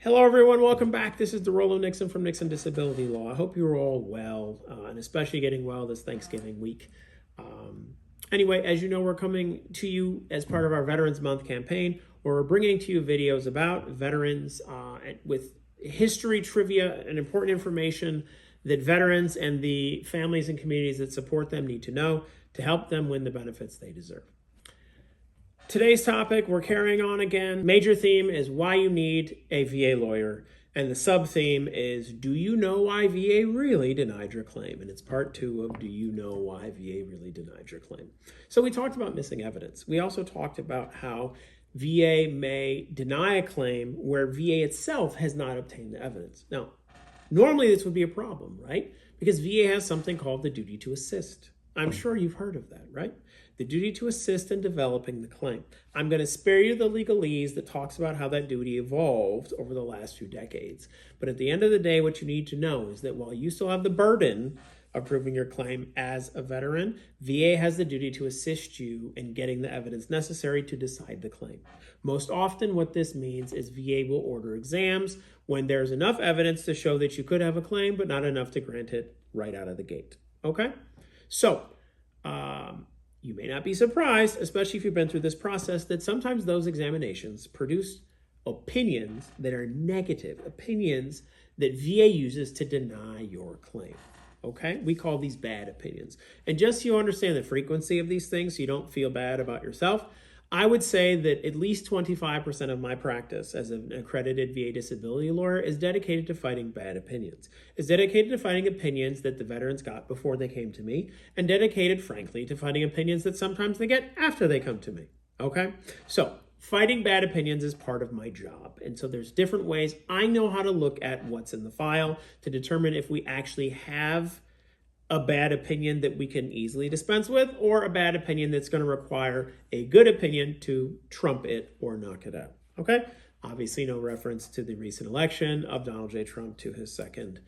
Hello, everyone. Welcome back. This is DeRollo Nixon from Nixon Disability Law. I hope you're all well, and especially getting well this Thanksgiving week. Anyway, as you know, we're coming to you as part of our Veterans Month campaign, where we're bringing to you videos about veterans with history, trivia, and important information that veterans and the families and communities that support them need to know to help them win the benefits they deserve. Today's topic, we're carrying on again. Major theme is why you need a VA lawyer. And the sub-theme is, do you know why VA really denied your claim? And it's part 2 of do you know why VA really denied your claim? So we talked about missing evidence. We also talked about how VA may deny a claim where VA itself has not obtained the evidence. Now, normally this would be a problem, right? Because VA has something called the duty to assist. I'm sure you've heard of that, right? The duty to assist in developing the claim. I'm going to spare you the legalese that talks about how that duty evolved over the last few decades. But at the end of the day, what you need to know is that while you still have the burden of proving your claim as a veteran, VA has the duty to assist you in getting the evidence necessary to decide the claim. Most often what this means is VA will order exams when there's enough evidence to show that you could have a claim, but not enough to grant it right out of the gate. Okay? So, you may not be surprised, especially if you've been through this process, that sometimes those examinations produce opinions that are negative, opinions that VA uses to deny your claim. Okay? We call these bad opinions. And just so you understand the frequency of these things, so you don't feel bad about yourself, I would say that at least 25% of my practice as an accredited VA disability lawyer is dedicated to fighting bad opinions. It's dedicated to fighting opinions that the veterans got before they came to me, and dedicated, frankly, to fighting opinions that sometimes they get after they come to me. Okay? So, fighting bad opinions is part of my job. And so there's different ways I know how to look at what's in the file to determine if we actually have a bad opinion that we can easily dispense with, or a bad opinion that's going to require a good opinion to trump it or knock it out. Okay? Obviously, no reference to the recent election of Donald J. Trump to his second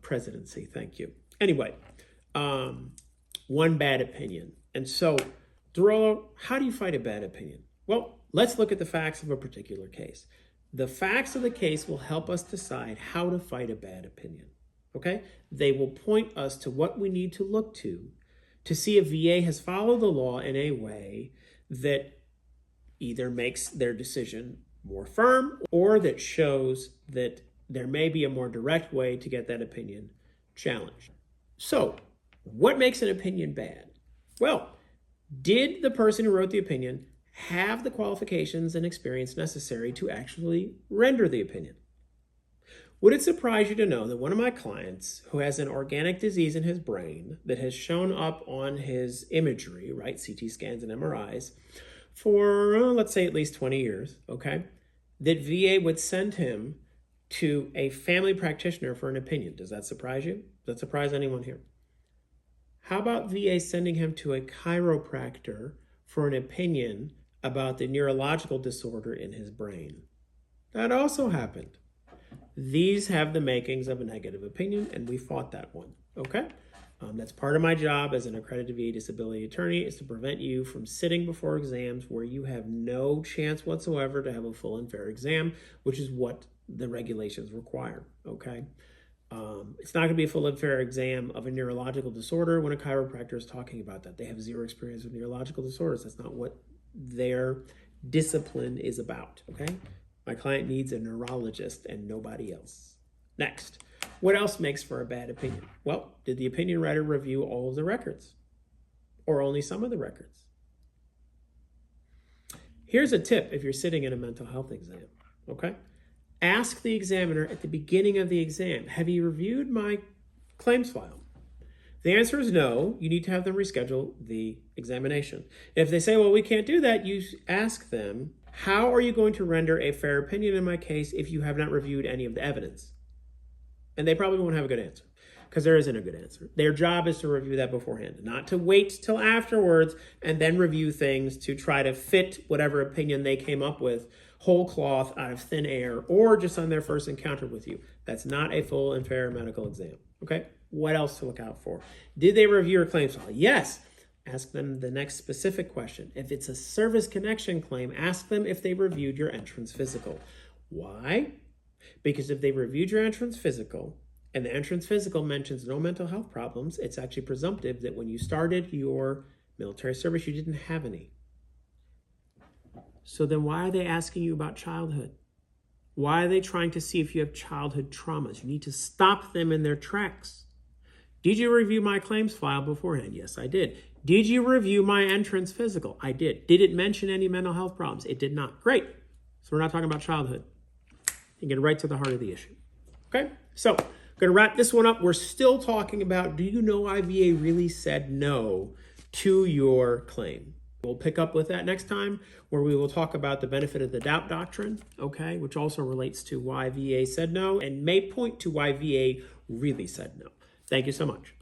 presidency. Thank you. Anyway, one bad opinion. And so, DeRollo, how do you fight a bad opinion? Well, let's look at the facts of a particular case. The facts of the case will help us decide how to fight a bad opinion. Okay? They will point us to what we need to look to see if VA has followed the law in a way that either makes their decision more firm or that shows that there may be a more direct way to get that opinion challenged. So, what makes an opinion bad? Well, did the person who wrote the opinion have the qualifications and experience necessary to actually render the opinion? Would it surprise you to know that one of my clients who has an organic disease in his brain that has shown up on his imagery, right, CT scans and MRIs, for, let's say, at least 20 years, okay, that VA would send him to a family practitioner for an opinion? Does that surprise you? Does that surprise anyone here? How about VA sending him to a chiropractor for an opinion about the neurological disorder in his brain? That also happened. These have the makings of a negative opinion, and we fought that one, okay? That's part of my job as an accredited VA disability attorney, is to prevent you from sitting before exams where you have no chance whatsoever to have a full and fair exam, which is what the regulations require, okay? It's not going to be a full and fair exam of a neurological disorder when a chiropractor is talking about that. They have zero experience with neurological disorders. That's not what their discipline is about, okay? My client needs a neurologist and nobody else. Next, what else makes for a bad opinion? Well, did the opinion writer review all of the records or only some of the records? Here's a tip if you're sitting in a mental health exam, okay? Ask the examiner at the beginning of the exam, have you reviewed my claims file? The answer is no. You need to have them reschedule the examination. If they say, well, we can't do that, you ask them, how are you going to render a fair opinion in my case if you have not reviewed any of the evidence? And they probably won't have a good answer because there isn't a good answer. Their job is to review that beforehand, not to wait till afterwards and then review things to try to fit whatever opinion they came up with whole cloth out of thin air or just on their first encounter with you. That's not a full and fair medical exam, okay? What else to look out for? Did they review your claims file? Yes. Ask them the next specific question. If it's a service connection claim, ask them if they reviewed your entrance physical. Why? Because if they reviewed your entrance physical and the entrance physical mentions no mental health problems, it's actually presumptive that when you started your military service, you didn't have any. So then why are they asking you about childhood? Why are they trying to see if you have childhood traumas? You need to stop them in their tracks. Did you review my claims file beforehand? Yes, I did. Did you review my entrance physical? I did. Did it mention any mental health problems? It did not. Great. So we're not talking about childhood. You get right to the heart of the issue. Okay? So I'm going to wrap this one up. We're still talking about, do you know IVA really said no to your claim? We'll pick up with that next time, where we will talk about the benefit of the doubt doctrine, okay, which also relates to why VA said no and may point to why VA really said no. Thank you so much.